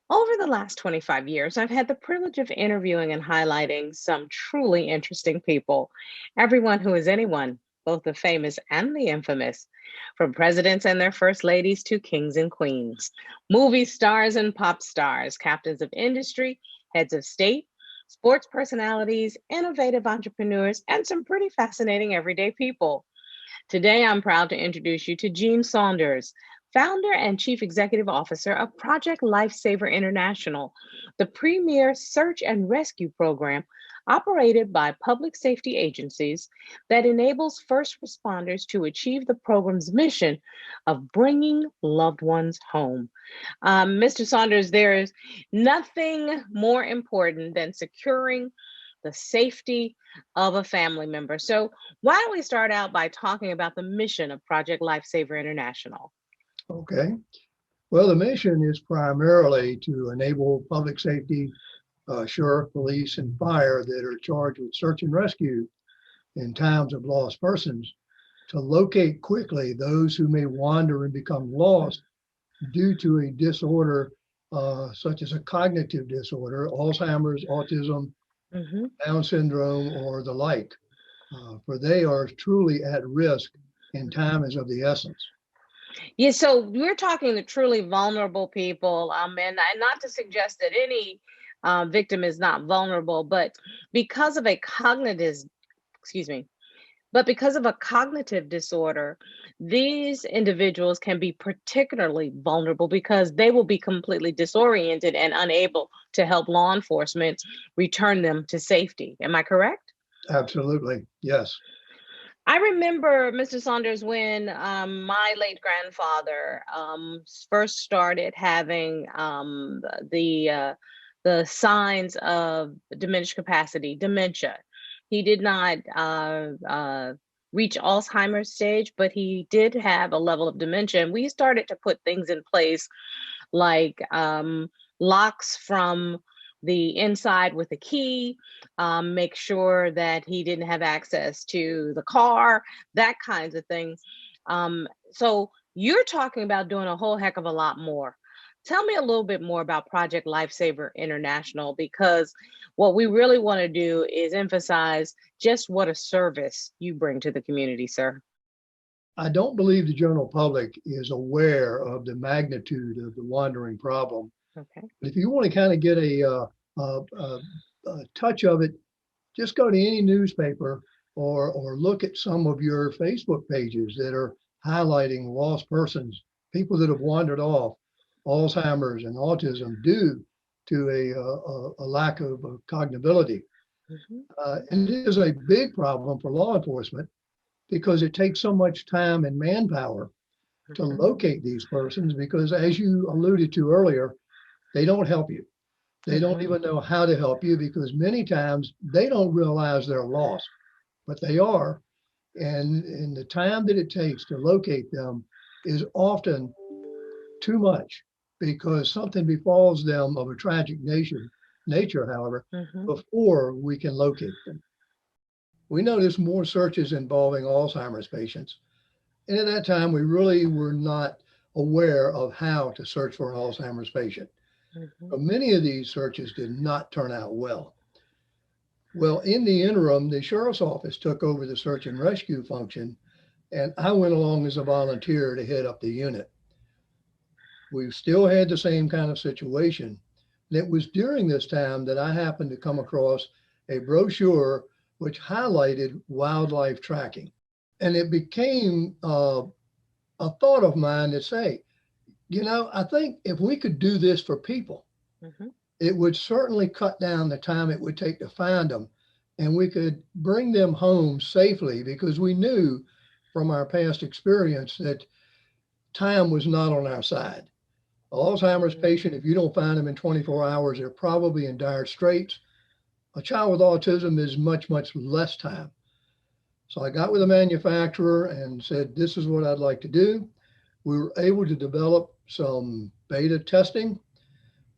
Over the last 25 years, I've had the privilege of interviewing and highlighting some truly interesting people. Everyone who is anyone, both the famous and the infamous, from presidents and their first ladies to kings and queens, movie stars and pop stars, captains of industry, heads of state, sports personalities, innovative entrepreneurs, and some pretty fascinating everyday people. Today, I'm proud to introduce you to Jean Saunders, founder and chief executive officer of Project Lifesaver International, the premier search and rescue program operated by public safety agencies that enables first responders to achieve the program's mission of bringing loved ones home. Mr. Saunders, there is nothing more important than securing the safety of a family member. So, why don't we start out by talking about the mission of Project Lifesaver International? Okay. Well, the mission is primarily to enable public safety, sheriff, police, and fire that are charged with search and rescue in times of lost persons to locate quickly those who may wander and become lost due to a disorder such as a cognitive disorder, Alzheimer's, autism, Mhm. Down syndrome, or the like, for they are truly at risk and time is of the essence. Yeah, so we're talking to truly vulnerable people, and not to suggest that any victim is not vulnerable, but because of a cognitive, excuse me, but because of a cognitive disorder, these individuals can be particularly vulnerable because they will be completely disoriented and unable to help law enforcement return them to safety. Am I correct? Absolutely. Yes. I remember, Mr. Saunders, when my late grandfather first started having the signs of diminished capacity, dementia. He did not reach Alzheimer's stage, but he did have a level of dementia. And we started to put things in place like locks from the inside with a key, make sure that he didn't have access to the car, that kinds of things. So you're talking about doing a whole heck of a lot more. Tell me a little bit more about Project Lifesaver International, because what we really want to do is emphasize just what a service you bring to the community, sir. I don't believe the general public is aware of the magnitude of the wandering problem. Okay. But if you want to kind of get a touch of it, just go to any newspaper or look at some of your Facebook pages that are highlighting lost persons, people that have wandered off, Alzheimer's and autism due to a lack of cognability. Mhm. And it is a big problem for law enforcement because it takes so much time and manpower to Mhm. locate these persons because, as you alluded to earlier, they don't help you. They don't Mhm. even know how to help you because many times they don't realize they're lost, but they are. And the time that it takes to locate them is often too much because something befalls them of a tragic nature, however, Mhm. before we can locate them. We noticed more searches involving Alzheimer's patients. And at that time, we really were not aware of how to search for an Alzheimer's patient. Mhm. But many of these searches did not turn out well. Well, in the interim, the sheriff's office took over the search and rescue function, and I went along as a volunteer to head up the unit. We still had the same kind of situation. And it was during this time that I happened to come across a brochure which highlighted wildlife tracking. And it became a thought of mine to say, I think if we could do this for people, Mhm. it would certainly cut down the time it would take to find them. And we could bring them home safely because we knew from our past experience that time was not on our side. Alzheimer's Mhm. patient, if you don't find them in 24 hours, they're probably in dire straits. A child with autism is much, much less time. So I got with the manufacturer and said, this is what I'd like to do. We were able to develop some beta testing.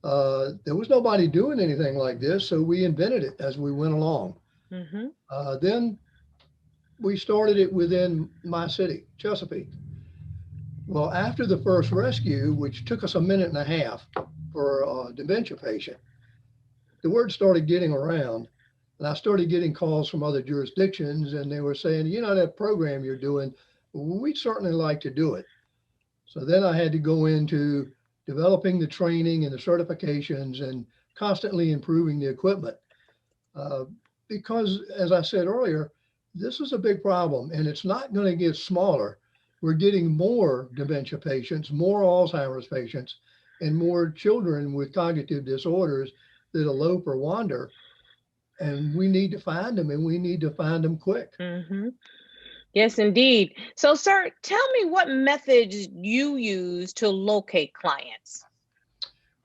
There was nobody doing anything like this, so we invented it as we went along. Mhm. Then we started it within my city, Chesapeake. Well, after the first rescue, which took us a minute and a half for a dementia patient, the word started getting around. And I started getting calls from other jurisdictions, and they were saying, you know, that program you're doing, we'd certainly like to do it. So then I had to go into developing the training and the certifications and constantly improving the equipment. Uh, because, as I said earlier, this is a big problem and it's not going to get smaller. We're getting more dementia patients, more Alzheimer's patients, and more children with cognitive disorders that elope or wander. And we need to find them, and we need to find them quick. Hmm. Yes, indeed. So, sir, tell me what methods you use to locate clients.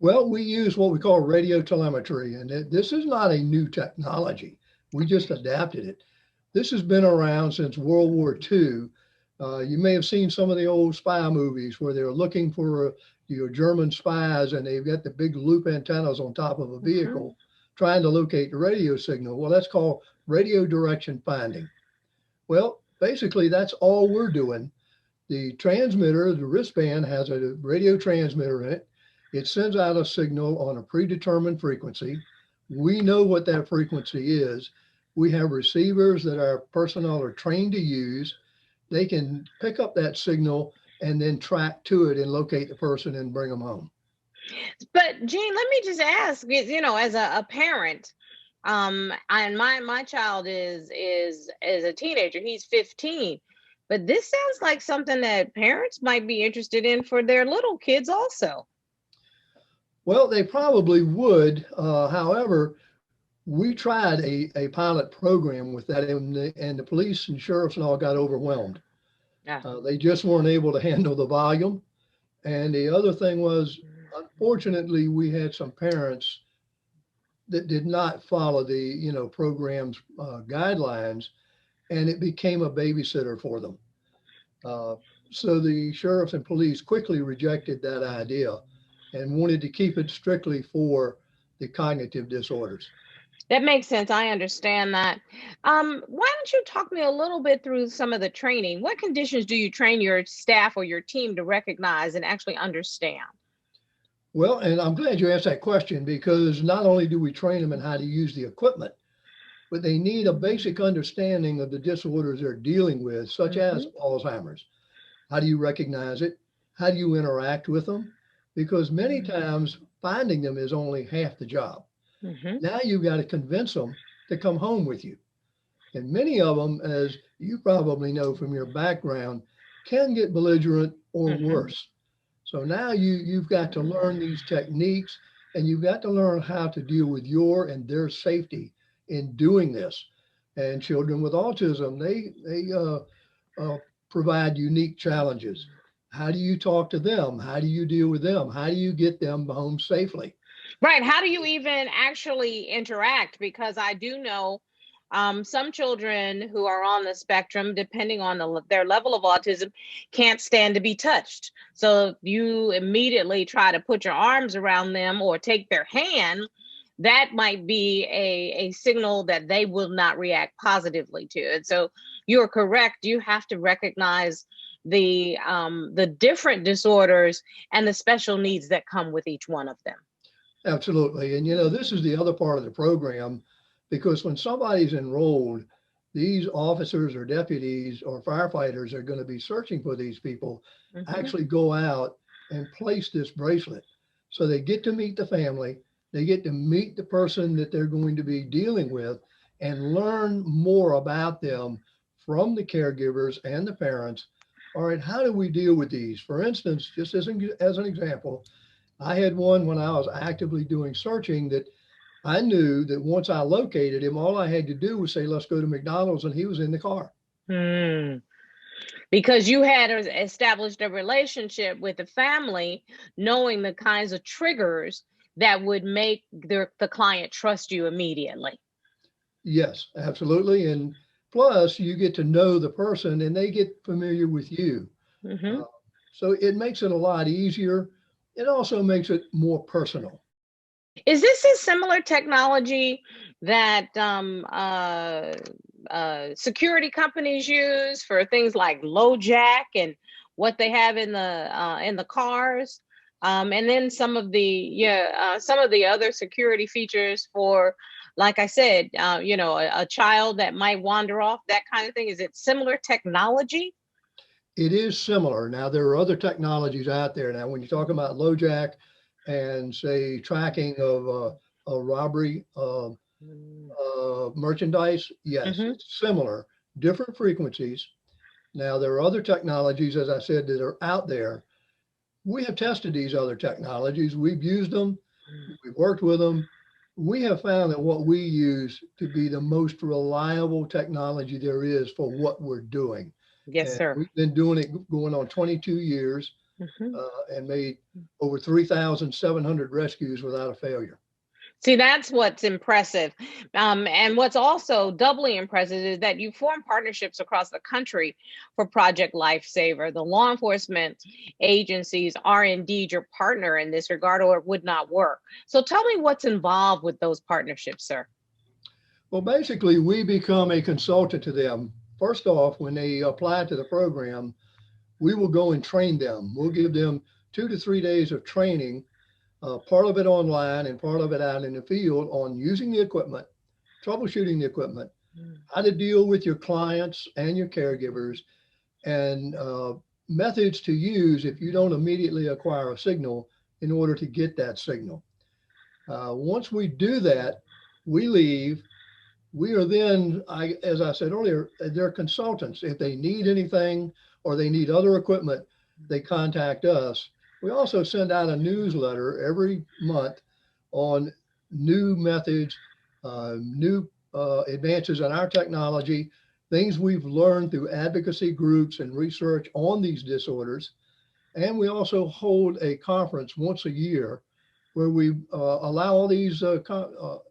Well, we use what we call radio telemetry, and this is not a new technology. We just adapted it. This has been around since World War II. You may have seen some of the old spy movies where they're looking for German spies, and they've got the big loop antennas on top of a Hmm. vehicle trying to locate the radio signal. Well, that's called radio direction finding. Well, basically, that's all we're doing. The transmitter, the wristband, has a radio transmitter in it. It sends out a signal on a predetermined frequency. We know what that frequency is. We have receivers that our personnel are trained to use. They can pick up that signal and then track to it and locate the person and bring them home. But Jean, let me just ask, as a parent, and my child is a teenager. He's 15. But this sounds like something that parents might be interested in for their little kids also. Well, they probably would. However, we tried a pilot program with that, and the police and sheriffs and all got overwhelmed. Yeah. They just weren't able to handle the volume. And the other thing was, unfortunately, we had some parents that did not follow the program's guidelines, and it became a babysitter for them. Uh, so the sheriffs and police quickly rejected that idea and wanted to keep it strictly for the cognitive disorders. That makes sense. I understand that. Why don't you talk me a little bit through some of the training? What conditions do you train your staff or your team to recognize and actually understand? Well, and I'm glad you asked that question because not only do we train them in how to use the equipment, but they need a basic understanding of the disorders they're dealing with, such as Hmm. Alzheimer's. How do you recognize it? How do you interact with them? Because many times finding them is only half the job. Hmm. Now you've got to convince them to come home with you. And many of them, as you probably know from your background, can get belligerent or Hmm. worse. So now you've got to learn these techniques and you've got to learn how to deal with your and their safety in doing this. And children with autism, they provide unique challenges. How do you talk to them? How do you deal with them? How do you get them home safely? Right. How do you even actually interact? Because I do know some children who are on the spectrum, depending on their level of autism, can't stand to be touched. So you immediately try to put your arms around them or take their hand. That might be a signal that they will not react positively to. And so you're correct. You have to recognize the different disorders and the special needs that come with each one of them. Absolutely. And this is the other part of the program because when somebody's enrolled, these officers or deputies or firefighters are going to be searching for these people, Hmm. actually go out and place this bracelet. So they get to meet the family, they get to meet the person that they're going to be dealing with and learn more about them from the caregivers and the parents. All right, how do we deal with these? For instance, just as an example, I had one when I was actively doing searching that I knew that once I located him, all I had to do was say, let's go to McDonald's, and he was in the car. Hmm. Because you had established a relationship with the family, knowing the kinds of triggers that would make the client trust you immediately. Yes, absolutely. And plus, you get to know the person and they get familiar with you. Hmm. Uh, so it makes it a lot easier. It also makes it more personal. Is this a similar technology that security companies use for things like LoJack and what they have in the cars, and then some of the other security features for, like I said, a child that might wander off, that kind of thing. Is it similar technology? It is similar. Now, there are other technologies out there. Now, when you talk about LoJack and say tracking of a robbery merchandise, yes, Mm-hmm. it's similar, different frequencies. Now, there are other technologies, as I said, that are out there. We have tested these other technologies. We've used them. We've worked with them. We have found that what we use to be the most reliable technology there is for what we're doing. Yes, And sir. we've been doing it going on 22 years Mm-hmm. and made over 3,700 rescues without a failure. See, that's what's impressive. And what's also doubly impressive is that you form partnerships across the country for Project Lifesaver. The law enforcement agencies are indeed your partner in this regard, or it would not work. So tell me what's involved with those partnerships, sir. Well, basically, we become a consultant to them. First off, when they apply to the program, we will go and train them. We'll give them 2 to 3 days of training, part of it online and part of it out in the field on using the equipment, troubleshooting the equipment, how to deal with your clients and your caregivers, and methods to use if you don't immediately acquire a signal in order to get that signal. Once we do that, we leave. We are then, as I said earlier, they're consultants. If they need anything or they need other equipment, they contact us. We also send out a newsletter every month on new methods, new advances in our technology, things we've learned through advocacy groups and research on these disorders. And we also hold a conference once a year where we allow all these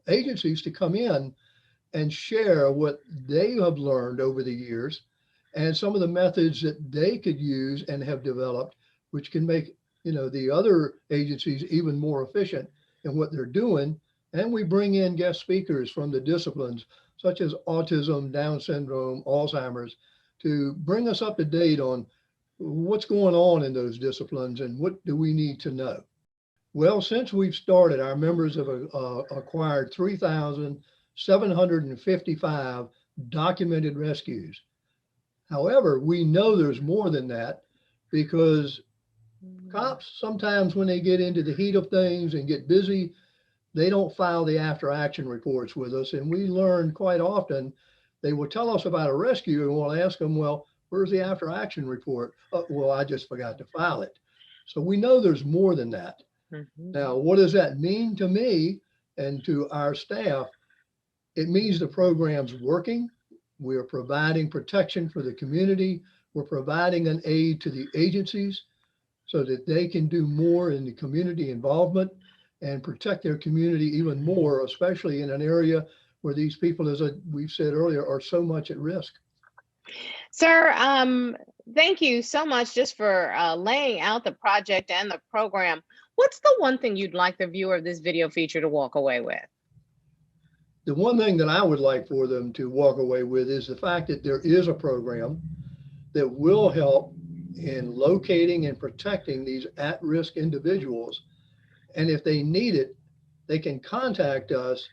agencies to come in and share what they have learned over the years and some of the methods that they could use and have developed, which can make the other agencies even more efficient in what they're doing. And we bring in guest speakers from the disciplines such as autism, Down syndrome, Alzheimer's, to bring us up to date on what's going on in those disciplines and what do we need to know. Well, since we've started, our members have acquired 3,755 documented rescues. However, we know there's more than that because cops sometimes, when they get into the heat of things and get busy, they don't file the after action reports with us. And we learn quite often they will tell us about a rescue and we'll ask them, well, where's the after action report? Oh, well, I just forgot to file it. So we know there's more than that. Mm-hmm. Now, what does that mean to me and to our staff? It means the program's working. We are providing protection for the community. We're providing an aid to the agencies so that they can do more in the community involvement and protect their community even more, especially in an area where these people, as we've said earlier, are so much at risk. Sir, thank you so much just for laying out the project and the program. What's the one thing you'd like the viewer of this video feature to walk away with? The one thing that I would like for them to walk away with is the fact that there is a program that will help in locating and protecting these at-risk individuals. And if they need it, they can contact us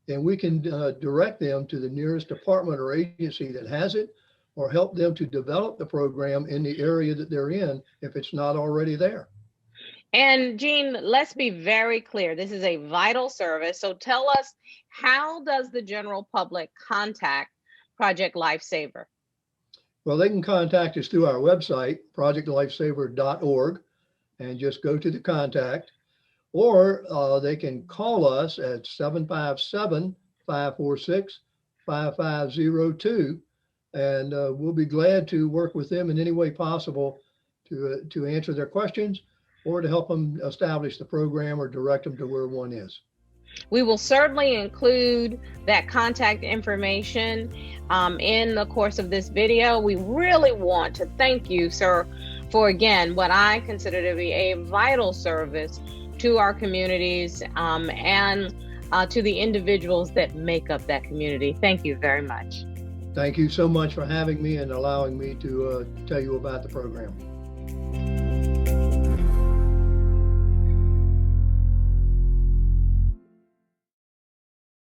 and we can direct them to the nearest department or agency that has it, or help them to develop the program in the area that they're in if it's not already there. And Gene, let's be very clear. This is a vital service. So tell us, how does the general public contact Project Lifesaver? Well, they can contact us through our website, projectlifesaver.org, and just go to the contact, or they can call us at 757-546-5502, and we'll be glad to work with them in any way possible to answer their questions or to help them establish the program or direct them to where one is. We will certainly include that contact information in the course of this video. We really want to thank you, sir, for, again, what I consider to be a vital service to our communities and to the individuals that make up that community. Thank you very much. Thank you so much for having me and allowing me to tell you about the program.